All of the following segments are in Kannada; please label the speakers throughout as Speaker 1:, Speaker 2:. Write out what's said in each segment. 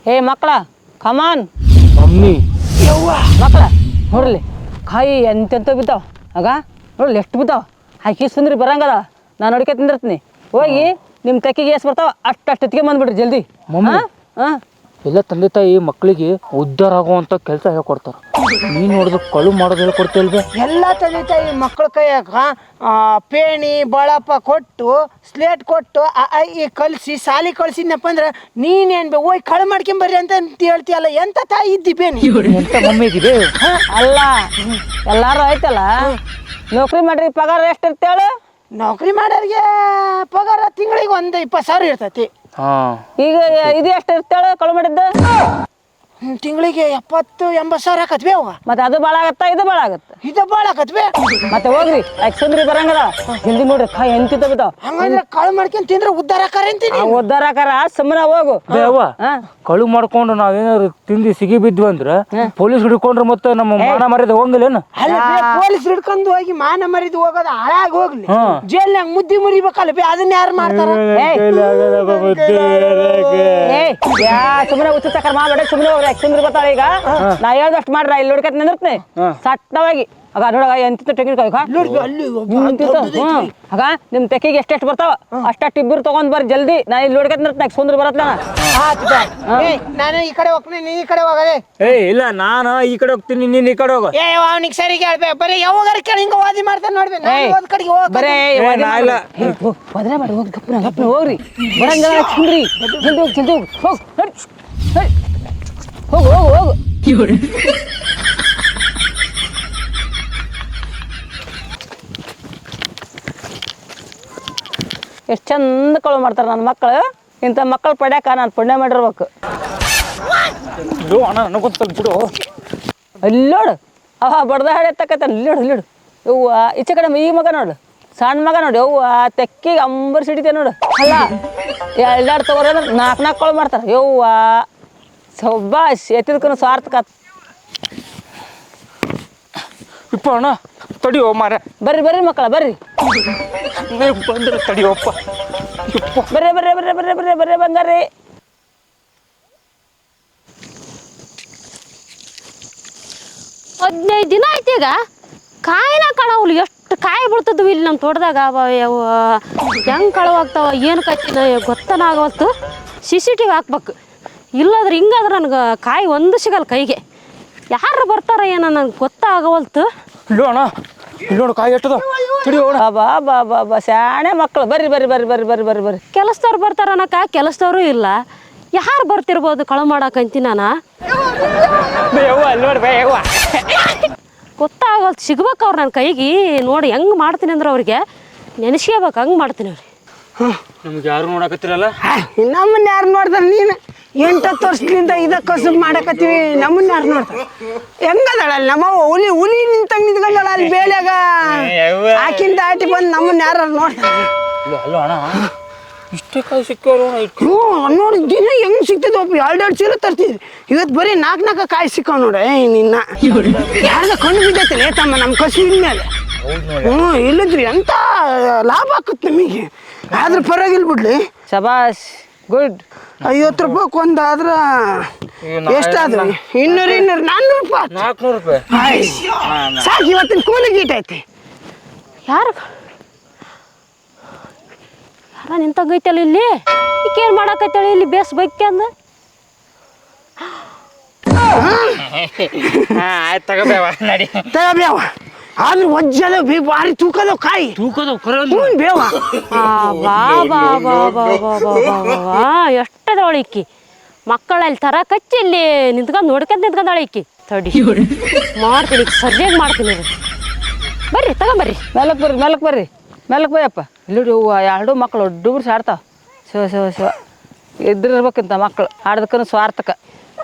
Speaker 1: ಏ ಮಕ್ಕಳ ಕಮಾನ್
Speaker 2: ಮಮ್ಮಿ
Speaker 1: ಮಕ್ಕಳ ನೋಡ್ರಿ ಕಾಯಿ ಎಂತೆಂತ ಬಿದ್ದಾವ ಆಗ ನೋಡ್ಲಿ ಎಷ್ಟು ಬಿದ್ದಾವ ಹಾಕಿ ಸುಂದ್ರಿ ಬರಂಗದ ನಾನು ಅಡಿಕೆ ತಿಂದಿರ್ತೀನಿ ಹೋಗಿ ನಿಮ್ಮ ತೆಕ್ಕಿಗೆ ಎಷ್ಟು ಬರ್ತಾವ ಅಷ್ಟು ಎತ್ತಿಗೆ ಬಂದ್ಬಿಡ್ರಿ ಜಲ್ದಿ
Speaker 2: ಮಮ್ಮಿ
Speaker 1: ಹಾಂ
Speaker 2: ಎಲ್ಲ ತಂದೆ ತಾಯಿ ಮಕ್ಕಳಿಗೆ ಉದ್ಧಾರ ಆಗುವಂಥ ಕೆಲಸ ಹೇಳ್ಕೊಡ್ತಾರೆ. ನೀನು ನೋಡಿದ್ರೆ ಕಳು ಮಾಡೋದು ಹೇಳ್ಕೊಡ್ತಿಲ್ವೇ?
Speaker 3: ಎಲ್ಲ ತಂದೆ ತಾಯಿ ಮಕ್ಕಳ ಕೈಯಾಗ ಪೇಣಿ ಬಳಪ ಕೊಟ್ಟು ಸ್ಲೇಟ್ ಕೊಟ್ಟು ಈ ಕಲಿಸಿ ಸಾಲಿ ಕಳ್ಸಿದ್ನಪ್ಪ ಅಂದ್ರೆ ನೀನೇನು ಹೋಗಿ ಕಳು ಮಾಡ್ಕೊಂಬರ್ರಿ ಅಂತ ಹೇಳ್ತೀಯಲ್ಲ, ಎಂತ ತಾಯಿ ಇದ್ದಿ ಬೇನಿ
Speaker 2: ಎಂತ ಮಮ್ಮಿ ಇದಿದೆ?
Speaker 1: ಅಲ್ಲ ಎಲ್ಲಾರು ಆಯ್ತಲ್ಲ ನೌಕರಿ ಮಾಡ್ರಿ ಪಗಾರ ಎಷ್ಟು ಇರ್ತೇಳು?
Speaker 3: ನೌಕರಿ ಮಾಡೋರಿಗೆ ಪಗಾರ ತಿಂಗಳಿಗೆ 20,000 ಇರ್ತೈತಿ.
Speaker 2: ಹಾಂ
Speaker 1: ಈಗ ಇದು ಎಷ್ಟು ಇರ್ತೇಳು ಕಳು ಮಾಡಿದ್ದು?
Speaker 3: ತಿಂಗಳಿಗೆ 70,000-80,000 ಆಕತ್ವೇ ಅವ.
Speaker 1: ಮತ್ತೆ ಅದು ಭಾಳ ಆಗತ್ತಾ ಇದು ಭಾಳ ಆಗತ್ತ?
Speaker 3: ಇದು ಭಾಳ ಆಕತ್ವೇ.
Speaker 1: ಮತ್ತೆ ಹೋಗ್ರಿ ಯಾಕೆ ಸುಂದ್ರಿ ಬರಂಗದ ಜಲ್ದಿ ನೋಡ್ರಿ ಕಾಯಿ ಎಂತಿದ್ದ ಬಿದ್ದಾವ.
Speaker 3: ಹಂಗಂದ್ರೆ ಕಳು ಮಾಡ್ಕೊಂಡ್ ತಿಂದ್ರೆ ಉದ್ಧಾರ ಆಕಾರ ಅಂತೀನಿ.
Speaker 1: ಉದ್ದಾರಕಾರ ಸುಮ್ಮನೆ ಹೋಗು.
Speaker 2: ದೇವ ಕಳು ಮಾಡ್ಕೊಂಡು ನಾವೇನಾದ್ರು ತಿಂದು ಸಿಗಿ ಬಿದ್ವಿ ಅಂದ್ರೆ ಪೊಲೀಸ್ ಹಿಡ್ಕೊಂಡ್ರೆ ಮತ್ತೆ ನಮ್ಮ ಮಾನ ಮರ್ಯಾದೆ ಹೋಗಂಗಿಲ್ಲೇನು?
Speaker 3: ಪೊಲೀಸ್ ಹಿಡ್ಕೊಂಡು ಹೋಗಿ ಮಾನ ಮರಿದು ಹೋಗೋದು ಹಾಳಾಗಿ ಹೋಗ್ಲಿ, ಜೈಲ್ನಾಗ ಮುದ್ದಿ ಮುರಿಬೇಕಲ್ಲ ಬೇ, ಅದನ್ನ ಯಾರು ಮಾಡ್ತಾರ?
Speaker 1: ಸುಮ್ಮನೆ ಉಚಿತ ಕರ್ಮ ಮಾಡಿ ಸುಮ್ಮನೆ ಹೋಗ್ರಿ ಯಾಕೆ ಸುಂದ್ರಿ ಬರ್ತಾಳೆ. ಈಗ ನಾ ಹೇಳ್ದಷ್ಟು ಮಾಡ್ರ ಇಲ್ಲಿ ಹುಡ್ಕತ್ ನಿಂದಿರ್ತೀನಿ ಸಟ್ಟವಾಗಿ ಆಗ ನೋಡಗ ಎಂತ ತೆಗಿರ್ಕಾಗ ಆಗ ನಿಮ್ ತೆಕ್ಕಿಗೆ ಎಷ್ಟೆಷ್ಟು ಬರ್ತಾವ ಅಷ್ಟು ಇಬ್ಬರು ತಗೊಂಡ್ ಬರ್ರಿ ಜಲ್ದಿ. ನಾ ಇಲ್ಲಿ ಹುಡ್ಕತ್ ನಿಂದಿರ್ತೀನಿ ಸುಂದ್ರಿ ಬರತ್ಲ.
Speaker 3: ನಾನು ಈ ಕಡೆ ಹೋಗ್ತೀನಿ, ನೀ ಈ ಕಡೆ ಹೋಗದೆ.
Speaker 2: ಇಲ್ಲ ನಾನು ಈ ಕಡೆ ಹೋಗ್ತೀನಿ, ನೀನು ಈ ಕಡೆ ಹೋಗ.
Speaker 3: ಅವನಿಗೆ ಸರಿ ಕೇಳ್ಬೇ, ಬರೀ ಯಾವಾಗ ಕೇಳಿ ಹಿಂಗ ವಾದಿ ಮಾಡ್ತಾನೆ ನೋಡ್ಬೇಕು. ಕಡೆಗೆ
Speaker 1: ಬರೇ ಬದ್ರೆ ಮಾಡಿ ಹೋಗಿ ಗಪ್ಪನ ಗಪ್ಪನ ಹೋಗ್ರಿ ಬರಂಗ ಸುಂದ್ರಿ ಜಲ್ದಿ ಹೋಗಿ ಜಲ್ದಿ ಹೋಗಿ ಹೋಗ್ ಹೋಗು ಹೋಗು ಹೋಗು. ಎಷ್ಟು ಚಂದ ಕಳು ಮಾಡ್ತಾರೆ ನನ್ನ ಮಕ್ಕಳು. ಇಂಥ ಮಕ್ಕಳು ಪಡ್ಯಾಕ ನಾನು ಪುಣ್ಯ ಮಾಡಿರ್ಬೇಕು.
Speaker 2: ಅಣ್ಣ ನನಗೆ ಗೊತ್ತಲ್ಲ ಬಿಡು.
Speaker 1: ಅಲ್ಲೋಡು ಬಡ್ದ ಹಾಡೆ ತಕ್ಕತ್ತ ಅಲ್ಲೋಡು ಅಲ್ಲೋಡು ಯವ್ವ ಈಚೆ ಕಡೆ ಈ ಮಗ ನೋಡು ಸಣ್ಣ ಮಗ ನೋಡಿ ಯವ್ವ ತೆಕ್ಕಿಗೆ ಅಂಬರ್ ಸಿಡಿತೆ ನೋಡು. ಅಲ್ಲ ಎರಡೆರಡು ತಗೋರಿ ಅಂದ್ರೆ 4 ಕಳು ಮಾಡ್ತಾರೆ. ಯವ್ವ ಸಬ್ಬಾಸ್ ಎತ್ತಿದ್ಕೂ ಸ್ವಾರ್ಥಕ.
Speaker 2: ಇಪ್ಪ ಅಣ್ಣ ತಡಿಯೋ ಮಾರ.
Speaker 1: ಬರ್ರಿ ಬರ್ರಿ ಮಕ್ಕಳ ಬರ್ರಿ
Speaker 2: ಬಂದ್ರೆ ತಡಿಯೋಪ್ಪ.
Speaker 1: ಬರ್ರಿ ಬರ್ರಿ ಬರ್ರಿ ಬರ್ರಿ ಬರ್ರಿ ಬರ್ರಿ ಬಂಗಾರಿ.
Speaker 4: ಹದಿನೈದು ದಿನ ಆಯ್ತು ಈಗ ಕಾಯಿನ ಕಾಣವಲ್ಲ. ಎಷ್ಟು ಕಾಯಿ ಬೀಳ್ತದ್ವು ಇಲ್ಲಿ ನಮ್ಮ ತೋಟದಾಗ. ಹೆಂಗೆ ಕಳುವಾಗ್ತಾವ ಏನು ಕಚ್ಚಿನ ಗೊತ್ತನ ಆಗವಲ್ತು. CCTV ಹಾಕ್ಬೇಕು, ಇಲ್ಲಾದ್ರೆ ಹಿಂಗಾದ್ರೆ ನನಗೆ ಕಾಯಿ ಒಂದು ಸಿಗಲ್ಲ ಕೈಗೆ. ಯಾರು ಬರ್ತಾರ ಏನೋ ನನಗೆ ಗೊತ್ತಾಗವಲ್ತು.
Speaker 2: ಇಲ್ಲೋ ಅಣ್ಣ ಇಲ್ಲೋಣ ಕಾಯಿ ಎಷ್ಟದ ತಡಿಯೋ ಅಣ್ಣ.
Speaker 1: ಬಾ ಬಾ ಬಾ ಬಾ ಶಾಣೆ ಮಕ್ಕಳು ಬರ್ರಿ ಬರ್ರಿ ಬರ್ರಿ ಬರ್ರಿ ಬರ್ರಿ ಬರ್ರಿ ಬರ್ರಿ.
Speaker 4: ಕೆಲಸದವ್ರು ಬರ್ತಾರ ಅನ್ನಕ ಕೆಲಸದವರು ಇಲ್ಲ. ಯಾರು ಬರ್ತಿರ್ಬೋದು ಕಳು ಮಾಡಕ್ಕಂತೀನಿ ನಾನು. ಗೊತ್ತಾಗಲ್ತು ಸಿಗ್ಬೇಕು ಅವ್ರು ನನ್ನ ಕೈಗೆ. ನೋಡಿ ಹೆಂಗೆ ಮಾಡ್ತೀನಿ ಅಂದ್ರೆ ಅವ್ರಿಗೆ ನೆನೆಸ್ಕೋಬೇಕು, ಹಂಗೆ ಮಾಡ್ತೀನಿ ಅವ್ರಿಗೆ.
Speaker 2: ನಮ್ಗೆ ಯಾರು ನೋಡಕತ್ತಿರಲ್ಲ.
Speaker 3: ನಮ್ಮನ್ನ ಯಾರು ನೋಡ್ತಾರೆ? ನೀನು 8-10 ವರ್ಷದಿಂದ ಇದ ಕಸುಬು ಮಾಡಕತ್ತೀವಿ, ನಮ್ಮನ್ನ ಯಾರು ನೋಡ್ತಾರೆ? ಹೆಂಗದಾಳಲ್ಲ ನಮ್ಮವ್ವ ಹುಲಿ ನಿಂತಂಗೆ ನಿಂತ್ಕೊಂಡಳ ಅಲ್ಲಿ ಬೇಳೆಗ ಆಕಿಂದ ಆಟಿ ಬಂದು ನಮ್ಮನ್ನ ಯಾರು ನೋಡ್ತಾರೆ?
Speaker 2: ಅಲ್ಲ ಅಣ್ಣ ಇಷ್ಟೇ ಕಾಯಿ ಸಿಕ್ಕೋರು
Speaker 3: ನೋಡಿ ದಿನ ಹೆಂಗ್ ಸಿಗ್ತದಪ್ಪ, 2 ಚೀಲ ತರ್ತಿದ್ವಿ. ಇವತ್ತು ಬರೀ 4 ಕಾಯಿ ಸಿಕ್ಕಾವ ನೋಡ. ನಿನ್ನ ಯಾರ್ದ ಕಣ್ಣು ಬಿದ್ದೈತಿಲ್ಲ ತಮ್ಮ ನಮ್ಮ ಕಸುವಿನ ಮೇಲೆ. ಇಲ್ಲದ್ರಿ ಎಂತ ಲಾಭ ಆಕತ್ ನಮಗೆ. ಆದ್ರೆ ಪರವಾಗಿಲ್ಲ ಬಿಡ್ಲಿ.
Speaker 1: ಶಬಾಷ್ ಗುಡ್.
Speaker 3: 50 ರೂಪಾಯಿ ಒಂದಾದ್ರ ಎಷ್ಟಾದ್ರು 200 400 ರೂಪಾಯಿ
Speaker 2: 400 ರೂಪಾಯಿ
Speaker 3: ಸಾಕು. ಇವತ್ತಿನ ಕೂಲಿ ಗೀಟ್ ಐತಿ.
Speaker 4: ಯಾರು ಯಾರ ನಿಂತಂಗೈತಲ್ಲ ಇಲ್ಲಿ? ಈಕೇನು ಮಾಡಾಕತ್ತೇಳಿ ಇಲ್ಲಿ ಬೇಸ್ ಬೈಕ್ ಅಂದ?
Speaker 2: ಆಯ್ತು ತಗೋಬೇವ ನಡಿ
Speaker 3: ತಗೋಬೇವ. ಆದ್ರೆ ವಜ್ಜದ ಭಾರಿ ತೂಕದ ಕಾಯಿ
Speaker 2: ತೂಕದ
Speaker 3: ಬೇವ.
Speaker 4: ಬಾ ಬಾ ಬಾ ಬಾ ಬಾ ಬಾ ಬಾ ಎಷ್ಟದವಳು ಇಕ್ಕಿ. ಮಕ್ಕಳಲ್ಲಿ ತರ ಕಚ್ಚಿ ಇಲ್ಲಿ ನಿಂತ್ಕೊಂಡು ನೋಡ್ಕೊಂತ ನಿಂತ್ಕೊಂಡಾಳೆ ಇಕ್ಕಿ. ತಡಿ ಮಾಡ್ತೀನಿ, ಸರಿಯಾಗಿ ಮಾಡ್ತೀನಿ. ಬರ್ರಿ ತಗೊಂಬರ್ರಿ.
Speaker 1: ಮೇಲಕ್ಕೆ ಬರ್ರಿ ಮೇಲಕ್ಕೆ ಬರ್ರಿ ಮೇಲಕ್ಕೆ ಬಯ್ಯಪ್ಪ. ಇಲ್ಲಿ 2 ಮಕ್ಕಳು ಹುಡುಗರು ಸಾಡ್ತಾವ. ಶಿವ ಇದ್ರಿರ್ಬೇಕಂತ ಮಕ್ಕಳು ಆಡೋದಕ್ಕೂ ಸ್ವಾರ್ಥಕ.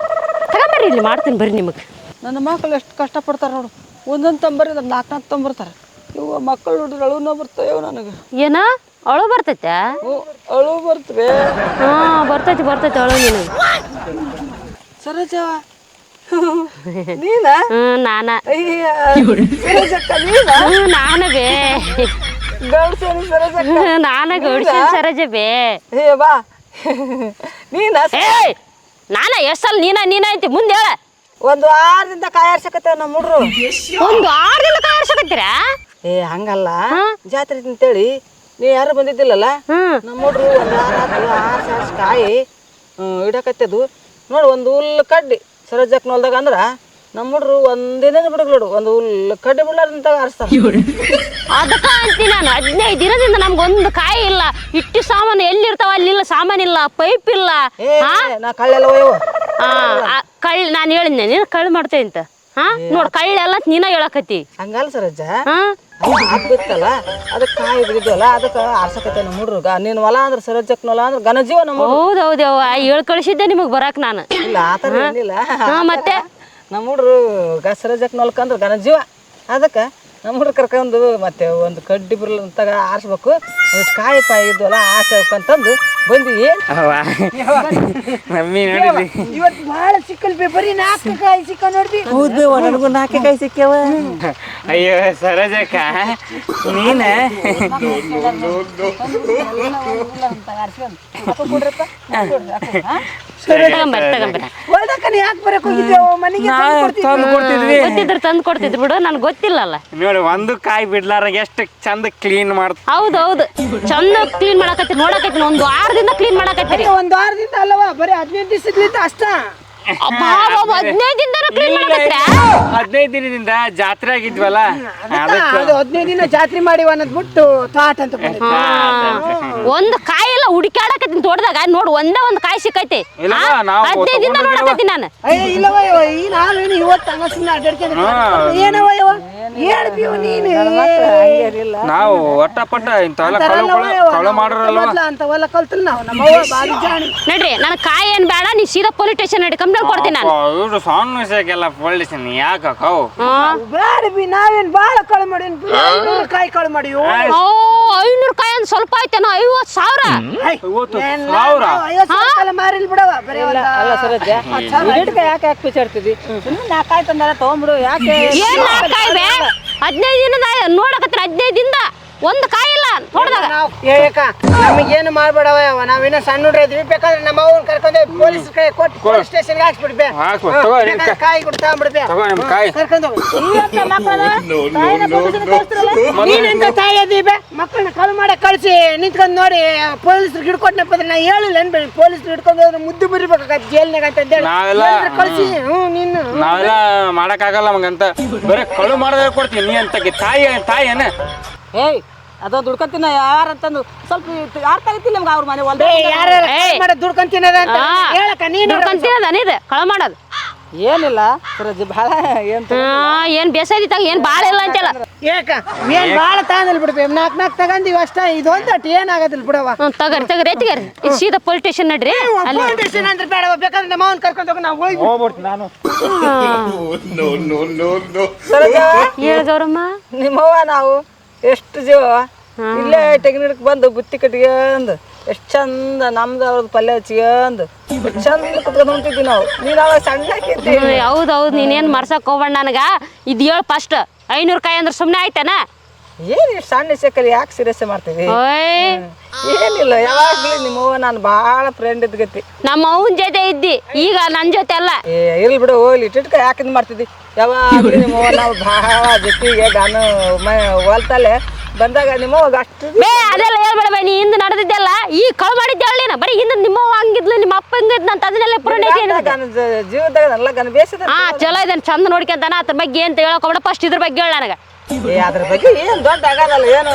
Speaker 4: ತಗೊಂಬರ್ರಿ ಇಲ್ಲಿ ಮಾಡ್ತೀನಿ ಬರ್ರಿ. ನಿಮಗೆ
Speaker 1: ನನ್ನ ಮಕ್ಕಳು ಎಷ್ಟು ಕಷ್ಟಪಡ್ತಾರೆ ನೋಡು. ಒಂದೊಂದು ತಂಬರಿ 4 ತೊಂಬರ್ತಾರೆ. ಇವು ಮಕ್ಕಳು ನೋಡಿದ್ರೆ ಅಳುನ ಬರ್ತಾವ ನನಗೆ.
Speaker 4: ಏನ ಅಳು ಬರ್ತೈತೆ?
Speaker 1: ಅಳು ಬರ್ತವೆ.
Speaker 4: ಹಾಂ ಬರ್ತೈತಿ ಬರ್ತೈತಿ ಅಳು. ನಿನಗೆ
Speaker 1: ಸರೋಜ ನೀನ?
Speaker 4: ನಾನ
Speaker 1: ಸರೋಜಕ್ಕ ನೀನ?
Speaker 4: ನಾನ ಬೇ
Speaker 1: ಗೌಡ್ಸೇನಿ ಸರೋಜಕ್ಕ.
Speaker 4: ನಾನ ಗೌಡ್ಸಿನ ಸರೋಜ ಬೇ.
Speaker 1: ಏ ಬಾ ನೀನ?
Speaker 4: ನಾನ ಎಷ್ಟ್ ಸಲ ನೀನ ಐತಿ ಮುಂದೆ ಹೇಳ.
Speaker 1: ಒಂದು ವಾರದಿಂದ ಕಾಯಿ ಆರ್ಸಕತ್ತೇವ ನಮ್ಮ ಹುಡ್ರು.
Speaker 4: ಒಂದು 6 ದಿನ ಕಾಯಿಸ್ಕೊತೀರಾ?
Speaker 1: ಏ ಹಂಗಲ್ಲ, ಜಾತ್ರೆ ಅಂತೇಳಿ ನೀ ಯಾರು ಬಂದಿದ್ದಿಲ್ಲಲ್ಲ, ನಮ್ಮ ಹುಡ್ರು ಒಂದು ವಾರ ಆರ್ಸಿ ಕಾಯಿ ಇಡಕತ್ತದು ನೋಡು. ಒಂದು ಹುಲ್ಲು ಕಡ್ಡಿ ಸರೋಜಕ್ಕನ ಹೊಲ್ದಾಗ ಅಂದ್ರ ನಮ್ಮ ಹುಡ್ರು ಒಂದಿನ ಬಿಡಕ್ ನೋಡು, ಒಂದು ಹುಲ್ಲು ಕಡ್ಡಿ ಬಿಡ್ಲಾರ್ದಂತ ಆರಿಸ್ತಾರ.
Speaker 4: ಅದಕ್ಕ ಅಂತೀನಿ ನಾನು, 15 ದಿನದಿಂದ ನಮ್ಗೊಂದು ಕಾಯಿ ಇಲ್ಲ. ಇಟ್ಟು ಸಾಮಾನು ಎಲ್ಲಿರ್ತಾವ ಅಲ್ಲಿಲ್ಲ, ಸಾಮಾನಿಲ್ಲ, ಪೈಪ್ ಇಲ್ಲ.
Speaker 1: ನಾ ಕಳ್ಳೆಲ್ಲ ಒಯ್ಯವ
Speaker 4: ಕಳ್ಳ ನಾನು ಹೇಳಿದ್ನೆ ನೀನು ಕಳ್ಳ ಮಾಡ್ತೇ ಅಂತ. ನೋಡ್ ಕಳ್ಳೆಲ್ಲ ನೀನ ಹೇಳಕತ್ತಿ.
Speaker 1: ಹಂಗಲ್ಲ ಸರೋಜ, ಬಿತ್ತಲ್ಲ ಅದಕ್ಕೆ ಕಾಯಿ ಬಿದ್ದಿದ್ವಲ್ಲ ಅದಕ್ಕೆ ಆರ್ಸಕತ್ತೆ ನಮ್ಮ ಹುಡ್ರು. ನೀನ್ ಹೊಲ ಅಂದ್ರೆ ಸರೋಜಕ್ಕನ ಹೊಲ ಅಂದ್ರೆ ಘನ ಜೀವ ನಮ್ಮ.
Speaker 4: ಹೌದೌದು ಹೇಳ್ ಕಳಿಸಿದ್ದೆ ನಿಮಗ್ ಬರಾಕ್ ನಾನು.
Speaker 1: ಇಲ್ಲ ಆತರ ಏನಿಲ್ಲ,
Speaker 4: ಮತ್ತೆ
Speaker 1: ನಮ್ಮ ಹುಡ್ರು ಸರೋಜಕ್ಕನ ಹೊಲಕ್ಕ ಅಂದ್ರೆ ಘನ ಜೀವ. ಅದಕ್ಕೆ ನಮ್ಮ ಹುಡ್ರು ಕರ್ಕೊಂಡು ಮತ್ತೆ ಒಂದು ಕಡ್ಡಿ ಬಿರ್ಲಂತಾಗ ಆರಿಸ್ಬೇಕು, ಒಂದಿಷ್ಟು ಕಾಯಿ ಇದ್ವಲ್ಲ ಆರ್ಸಬೇಕಂತಂದು ಬಂದಿವಿ.
Speaker 2: ಮಮ್ಮಿ ನೋಡಿದ್ವಿ
Speaker 3: ಇವತ್ತು ಭಾಳ ಸಿಕ್ಕಲ್ ಬರೀ 4 ಕಾಯಿ ಸಿಕ್ಕ ನೋಡ್ದಿ.
Speaker 1: ಹೌದು, ನನಗೂ 4 ಕಾಯಿ ಸಿಕ್ಕ್ಯಾವ.
Speaker 2: ಅಯ್ಯೋ ಸರೋಜಕ್ಕ ನೀನ
Speaker 3: ಹೊಲ್ದಕ್ಕ ಯಾಕೆ ಬರಕ್ ಹೋಗಿದ್ದೇವ? ಮನೆಗೆ
Speaker 2: ತಂದು ಕೊಡ್ತಿದ್ವಿ.
Speaker 4: ತಂದು ಕೊಡ್ತಿದ್ರು ಬಿಡು, ನನ್ಗೆ ಗೊತ್ತಿಲ್ಲಲ್ಲ.
Speaker 2: ನೋಡಿ ಒಂದು ಕಾಯಿ ಬಿಡ್ಲಾರ ಎಷ್ಟು ಚಂದ ಕ್ಲೀನ್ ಮಾಡ್ತ.
Speaker 4: ಹೌದೌದು, ಚಂದ ಕ್ಲೀನ್ ಮಾಡಕತ್ತೀರಿ, ನೋಡಕತ್ತೀನಿ. ಒಂದು 6 ದಿನ ಕ್ಲೀನ್ ಮಾಡಕತ್ತೀರಿ.
Speaker 3: ಒಂದು ವಾರದಿಂದ ಅಲ್ಲವಾ, ಬರೀ 15 ದಿವಸದಿಂದ ಅಷ್ಟ.
Speaker 4: 15 ದಿನದ ಕ್ಲೀನ್ ಮಾಡಕತ್ತೀರಾ?
Speaker 2: 15 ದಿನದಿಂದ ಜಾತ್ರೆ ಆಗಿದ್ವಲ್ಲ,
Speaker 3: ಅದು 15 ದಿನ ಜಾತ್ರೆ ಮಾಡಿವ ಅನ್ನೋದ್ ಬಿಟ್ಟು ತಾಟ್ ಅಂತ
Speaker 4: ಒಂದು ಕಾಯಿ ಎಲ್ಲ ಹುಡುಕಾಡಕತ್ತೀನಿ ತೋಟದಾಗ. ನೋಡು ಒಂದೇ ಒಂದು ಕಾಯಿ ಸಿಕ್ಕೈತಿ. 15 ದಿನ ನೋಡಕತ್ತೀನಿ ನಾನು.
Speaker 3: ಇಲ್ಲವ ಈ ನಾವೇನು ಇವತ್ತು ಹಂಗ ಸುಮ್ಮನೆ ಅಡ್ಡಾಡ್ಕೊಂಡು ಏನವ ಇವ ಹೇಳ್ತೀವ ನೀನು.
Speaker 2: ನಾವು ಒಟ್ಟ ಪಟ್ಟ ಇಂಥವೆಲ್ಲ ಕಳು ಮಾಡೋರಲ್ವ
Speaker 3: ಅಂತವೆಲ್ಲ ಕಲ್ತಲ್ಲ ನಾವು. ನಮ್ಮವ್ವ ಬಾರಿ ಜಾಣಿ.
Speaker 4: ನೋಡ್ರಿ ನನ್ ಕಾಯಿ ಏನ್ ಬೇಡ, ನೀ ಸೀದಾ ಪೊಲೀಸ್ ಸ್ಟೇಷನ್ ನಡಿ, ಕಂಪ್ಲೇಂಟ್ ಕೊಡ್ತೀನಿ ನಾನು.
Speaker 2: ಇವ್ರು ಸಣ್ಣ ವಿಷಯಕ್ಕೆಲ್ಲ ಪೊಲೀಸ್ ಯಾಕೆ
Speaker 3: ಬೇಡ ಬಿ, ನಾವೇನ್ ಬಾಳ ಕಳು ಮಾಡಿ ಕಾಯಿ ಕಳು ಮಾಡಿ
Speaker 4: 500 ಕಾಯಿ ಅಂತ ಸ್ವಲ್ಪ ಆಯ್ತೇನೋ, 50,000.
Speaker 3: 50,000 ಮಾರಿಲ್ ಬಿಡವ. ಬರೀ
Speaker 1: ಅಲ್ಲ ಸರೋಜ, ಯಾಕೆ ಬಿಚಾಡ್ತಿದ್ವಿ? ಸುಮ್ಮನೆ 4 ಕಾಯಿ ತಂದಾರ ತಗೊಂಡ್ಬಿಡು. ಯಾಕೆ
Speaker 4: ಏನ್ 4 ಕಾಯಿ ಬೇ? 15 ದಿನದ ನೋಡಕತ್ತೀನಿ, 15 ದಿನದ ಒಂದು ಕಾಯಿ ಇಲ್ಲ ತೋಟದಾಗ.
Speaker 3: ನಮಗೇನು ಮಾಡ್ಬೇಡವ, ನಾವಿನ್ನ ಸಣ್ಣ ಹುಡ್ರ ಇದ್ವಿ. ಬೇಕಾದ್ರೆ ನಮ್ಮ ಅವ್ವನ್ ಕರ್ಕೊಂಡು ಪೊಲೀಸ್ ಕೈ ಕೊಟ್ಟು ಪೊಲೀಸ್ ಸ್ಟೇಷನ್ಗೆ ಹಾಕ್ಸ್ಬಿಡ್ಬೇ. ಕಾಯಿ ಕೊಟ್ಟು ತಗೊಂಡ್ಬಿಡ್ಬೇ, ಕರ್ಕೊಂಡು ನೀನೆಂತ ತಾಯಿ ಅದೀಬೆ. ಮಕ್ಕಳನ್ನ ಕಳು ಮಾಡಕ್ ಕಳ್ಸಿ ನಿಂತ್ಕೊಂಡ್ ನೋಡಿ ಪೊಲೀಸ್ರು ಹಿಡ್ಕೊಟ್ನಪ್ಪ ಅಂದ್ರೆ ನಾ ಹೇಳಿಲ್ಲ ಅನ್ಬೇಡಿ. ಪೊಲೀಸ್ರು ಹಿಡ್ಕೊಂಡು ಹೋದ್ರೆ ಮುದ್ದು ಬರಿಬೇಕಾಗತ್ತೆ ಜೈಲ್ನಾಗ ಅಂತ ಕಳ್ಸಿ. ನೀನು
Speaker 2: ನಾವೆಲ್ಲ ಮಾಡಕ್ಕಾಗಲ್ಲ ನಮಗಂತ, ಬರೀ ಕಳು ಮಾಡೋದೇ ಕೊಡ್ತೀವಿ. ನೀ ಅಂತ ತಾಯಿ ಅನ್ನ
Speaker 1: ಏಯ್ ಅದೊಂದು ದುಡ್ಕೊಂತಿನ ಯಾರಂತಂದು ಸ್ವಲ್ಪ ಯಾರು ತಗತಿಲ್ಲ ನಮ್ಗೆ ಅವ್ರ ಮನೆ ಹೊಲ್ದ
Speaker 3: ಯಾರು ದುಡ್ಕೊಂತಿನದ ಅಂತ ಹೇಳಕ್ಕ ನೀನು
Speaker 4: ದುಡ್ಕೊಂತಿನದ ಕಳ ಮಾಡೋದು
Speaker 1: ಏನಿಲ್ಲ ಸರೋಜ. ಭಾಳ
Speaker 4: ಏನ್ ಬೇಸಾಯ್ತಾಗ ಏನ್ ಬಾಳ ಇಲ್ಲ ಅಂತಲ್ಲ.
Speaker 3: ಏಕ ಏನ್ ಬಾಳ ತಗೊಂಡಿಲ್ ಬಿಡ್ಬೇ, 4 ತಗೊಂಡಿವಿ ಅಷ್ಟ. ಇದೊಂದು ಅಟ್ ಏನಾಗದಿಲ್ಲ ಬಿಡವ.
Speaker 4: ತಗರಿ ಸೀದಾ ಪೊಲೀಸ್ ಸ್ಟೇಷನ್ ನಡ್ರಿ.
Speaker 3: ಪೊಲೀಸ್ ಸ್ಟೇಷನ್ ಅಂದ್ರೆ ಬೇಡವ, ಬೇಕಾದ್ರೆ ನಮ್ಮ ಅವ್ನ ಕರ್ಕೊಂಡು ಹೋಗಿ ನಾವು ಹೋಗ್ಬಿಡ್ತೀನಿ ನಾನು.
Speaker 4: ಹೇಳ ಗೌರಮ್ಮ,
Speaker 1: ನಿಮ್ಮವ್ವ ನಾವು ಎಷ್ಟು ಜೀವ ಇಲ್ಲೇ ತೆಗಿನಿಡಕ್ ಬಂದು ಬುತ್ತಿ ಕಟ್ಕೊಂಡು ಎಷ್ಟು ಚಂದ ನಮ್ದು ಅವ್ರದ್ದು ಪಲ್ಯ ಹಚ್ಕೊಂಡು ಚಂದ ಕುತ್ಕೊಂಡು ಹೊಂಟಿದ್ವಿ ನಾವು. ನೀನು ಅವಾಗ ಸಣ್ಣಕ್ಕಿದ್ದಿ.
Speaker 4: ಹೌದೌದು, ನೀನೇನ್ ಮರ್ಸಕ್ ಹೋಗ್ಬೇಡ ನನಗ. ಇದು ಹೇಳು ಫಸ್ಟ್. 500 ಕಾಯಿ ಅಂದ್ರೆ ಸುಮ್ಮನೆ ಆಯ್ತಾನ?
Speaker 1: ಏನು ಇಷ್ಟು ಸಣ್ಣ ವಿಷಯಕ್ಕಲ್ಲಿ ಯಾಕೆ ಸೀರಿಯಸ್ ಮಾಡ್ತೀವಿ? ಏನಿಲ್ಲ, ಯಾವಾಗ್ಲೂ ನಿಮ್ಮವ್ವ ನಾನು ಭಾಳ ಫ್ರೆಂಡ್ ಇದ್ಗತಿ.
Speaker 4: ನಮ್ಮ ಅವನ ಜೊತೆ ಇದ್ದಿ, ಈಗ ನನ್ನ ಜೊತೆ ಅಲ್ಲ.
Speaker 1: ಇರ್ಲಿ ಬಿಡು, ಹೋಗ್ಲಿ. ಇಟ್ಟಿಟ್ಕ ಯಾಕೆ ಇದು ಮಾಡ್ತಿದ್ದಿ? ಯಾವಾಗಲೂ ನಿಮ್ಮವ್ವ ನಾವು ಭಾಳ ಜೊತೆಗೆ ಗಾನು ಹೊಲ್ತಲೆ ಬಂದಾಗ ನಿಮ್ಮವ್ವಾಗ ಅಷ್ಟು
Speaker 4: ಅದೆಲ್ಲ ಹೇಳ್ಬೇಡ ಬೈ. ನೀ ಹಿಂದೆ ನಡೆದಿದ್ದೆಲ್ಲ ಈಗ ಕಳು ಮಾಡಿದ್ದೆ ನೀನು. ಬರೀ ಹಿಂದೆ ನಿಮ್ಮವ್ವ ಹಂಗಿದ್ಲು, ನಿಮ್ಮ ಅಪ್ಪ ಹಂಗಿದ್ನ ಅಂತ ಅದನ್ನೆಲ್ಲ
Speaker 1: ಜೀವದಾಗ ಎಲ್ಲ ಗನ ಬೇಸದ.
Speaker 4: ಚಲೋ ಇದನ್ನ ಚಂದ ನೋಡ್ಕೊಂತಾನ. ಅದ್ರ ಬಗ್ಗೆ ಏನ್ ಹೇಳಕೋಬೇಡ, ಫಸ್ಟ್ ಇದ್ರ ಬಗ್ಗೆ ಹೇಳ ನನಗೆ.
Speaker 1: ಅದ್ರ ಬಗ್ಗೆ ಏನು ದೊಡ್ಡ ಆಗಲ್ಲ. ಏನು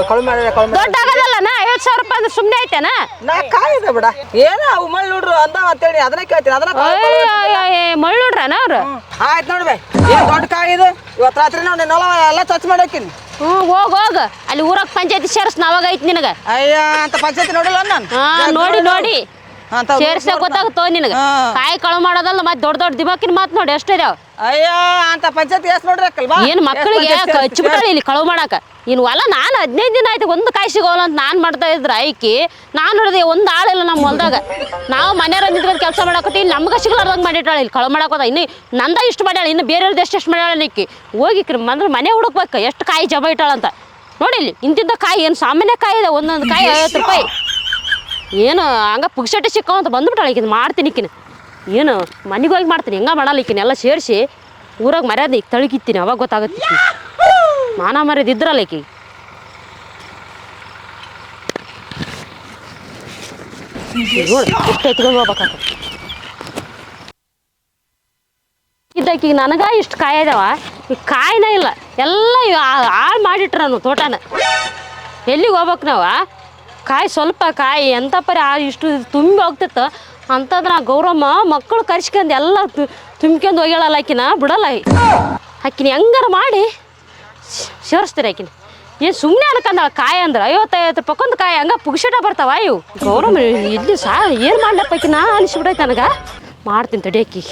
Speaker 1: ಕಳು ಮಾಡಿದ್ರೆ
Speaker 4: ದೊಡ್ಡ ಆಗೋದಲ್ಲ. 50,000 ರೂಪಾಯಿ ಅಂದ್ರೆ ಸುಮ್ಮನೆ ಐತೇನ?
Speaker 1: ನಾ ಕಾಯಿದೆ ಬಿಡ. ಏನೋ ಅವು ಮಳ್ ನೋಡ್ರು ಅಂದ ಅಂತೇಳಿ ಅದನ್ನ ಕೇಳ್ತೀನಿ. ಅದನ್ನ
Speaker 4: ಮಳ್ ನೋಡ್ರನ ಅವ್ರು?
Speaker 1: ಆಯ್ತು ನೋಡ್ಬೇ, ಏನು ದೊಡ್ಡ ಕಾಯಿದು. ಇವತ್ತು ರಾತ್ರಿ ನಾವು ನಿನ್ನ ಹೊಲ ಎಲ್ಲ ಸ್ವಚ್ಛ ಮಾಡಾಕಿನಿ.
Speaker 4: ಹೋಗ ಅಲ್ಲಿ ಊರಾಗ ಪಂಚಾಯತಿ ಸೇರ್ಸ್ ನಾವಾಗ ಐತಿ ನಿನಗ.
Speaker 1: ಅಯ್ಯ ಅಂತ ಪಂಚಾಯತಿ ನೋಡಿಲ್ಲ ನಾನು.
Speaker 4: ನೋಡಿ ಸೇರ್ಸ ಗೊತ್ತಾಗುತ್ತೋ ನಿನಗ. ಕಾಯಿ ಕಳು ಮಾಡೋದಲ್ಲ, ಮತ್ತೆ ದೊಡ್ಡ ದಿಮಾಕಿನ ಮಾತು ನೋಡಿ ಎಷ್ಟಿದಾವ.
Speaker 1: ಅಯ್ಯ ಅಂತ ಪಂಚಾಯತಿ ಎಷ್ಟು ನೋಡ್ರಕ್ಕಲ್ವಾ?
Speaker 4: ಏನು ಮಕ್ಕಳಿಗೆ ಹಚ್ಚಿಬಿಟ್ಟಾಳೆ ಇಲ್ಲಿ ಕಳು ಮಾಡಾಕ. ಇನ್ನು ಹೊಲ ನಾನು 15 ದಿನ ಆಯ್ತು ಒಂದು ಕಾಯಿ ಸಿಗೋಲ್ಲ ಅಂತ ನಾನು ಮಾಡ್ತಾ ಇದ್ರ ಐಕಿ. ನಾನು ನೋಡಿದೆ ಒಂದು ಆಳಿಲ್ಲ ನಮ್ಮ ಹೊಲ್ದಾಗ. ನಾವು ಮನೆಯವ್ರ ನಿಂತ್ಕೊಂಡು ಕೆಲಸ ಮಾಡಾಕತ್ತಿ, ಇಲ್ಲಿ ನಮ್ಗೆ ಸಿಗ್ಲಾರ್ದಂಗೆ ಮಾಡಿಟ್ಟಾಳೆ ಇಲ್ಲಿ ಕಳು ಮಾಡಾಕೋದ. ಇನ್ನು ನಂದ ಇಷ್ಟು ಮಾಡ್ಯಾಳ, ಇನ್ನು ಬೇರೆಯವ್ರದ್ದು ಎಷ್ಟು ಮಾಡ್ಯಾಳ ನಿಕ್ಕಿ. ಹೋಗಿ ಅಂದ್ರೆ ಮನೆ ಹುಡುಕ್ಬೇಕು ಎಷ್ಟು ಕಾಯಿ ಜಮ ಇಟ್ಟಾಳಂತ. ನೋಡಿ ಇಲ್ಲಿ ಇಂತಿದ್ದ ಕಾಯಿ ಏನು ಸಾಮಾನ್ಯ ಕಾಯಿ ಇದೆ. ಒಂದೊಂದು ಕಾಯಿ 50 ರೂಪಾಯಿ. ಏನು ಹಂಗ ಪುಗ್ಸಟ್ಟಿ ಸಿಕ್ಕಾವ ಅಂತ ಬಂದ್ಬಿಟ್ಟಾಳೆ. ಇದು ಮಾಡ್ತೀನಿ ಕಿನ ಏನು ಮನೆಗೆ ಹೋಗಿ ಮಾಡ್ತೀನಿ ಹೆಂಗ ಮಾಡಲ್ಲ ಈಕಿನೆಲ್ಲ ಸೇರಿಸಿ ಊರಾಗ ಮರ್ಯಾದೆ ಈಗ ತಳಗಿತ್ತೀನಿ ಅವಾಗ ಗೊತ್ತಾಗತ್ತೆ ಮಾನ ಮರ್ಯಾದೆ ಇದ್ರಲ್ಲ ಈಕಿ ನೋಡಿ ಇಷ್ಟು ಎತ್ಕೊಂಡು ಹೋಗ್ಬೇಕಾಗ್ತದೆ ಇದ್ದಾಕೀಗ ನನಗ ಇಷ್ಟು ಕಾಯಿ ಇದಾವ ಈಗ ಕಾಯಿನ ಇಲ್ಲ ಎಲ್ಲ ಹಾಳು ಮಾಡಿಟ್ರ ನಾನು ತೋಟನ ಎಲ್ಲಿಗೆ ಹೋಗ್ಬೇಕು ನಾವು ಕಾಯಿ ಸ್ವಲ್ಪ ಕಾಯಿ ಎಂಥ ಪರಿ ಇಷ್ಟು ತುಂಬಿ ಹೋಗ್ತಿತ್ತು ಅಂತಂದ್ರೆ ಆ ಗೌರಮ್ಮ ಮಕ್ಕಳು ಕರ್ಸ್ಕೊಂಡು ಎಲ್ಲ ತುಂಬ್ಕೊಂಡು ಹೋಗ್ಯಾಳಲ್ಲ ಆಕಿನ ಬಿಡಲ್ಲ ಆಕಿನ ಹೆಂಗಾರ ಮಾಡಿ ಸೇರಿಸ್ತೀರಿ ಆಕಿನ ಏನು ಸುಮ್ಮನೆ ಅನ್ಕಂದ ಕಾಯಿ ಅಂದ್ರೆ 50-50 ರೂಪಾಯಿ ಕಾಯಿ ಹಂಗೆ ಪುಗ್ಸಿಟ ಬರ್ತಾವ ಇವು ಗೌರಮ್ಮ ಇಲ್ಲಿ ಏನು ಮಾಡ್ಲಪ್ಪ ಆಕಿನ ಅನಿಸ್ಬಿಡೈತೆ ನನಗೆ ಮಾಡ್ತೀನಿ ತಡಿ ಆಕಿ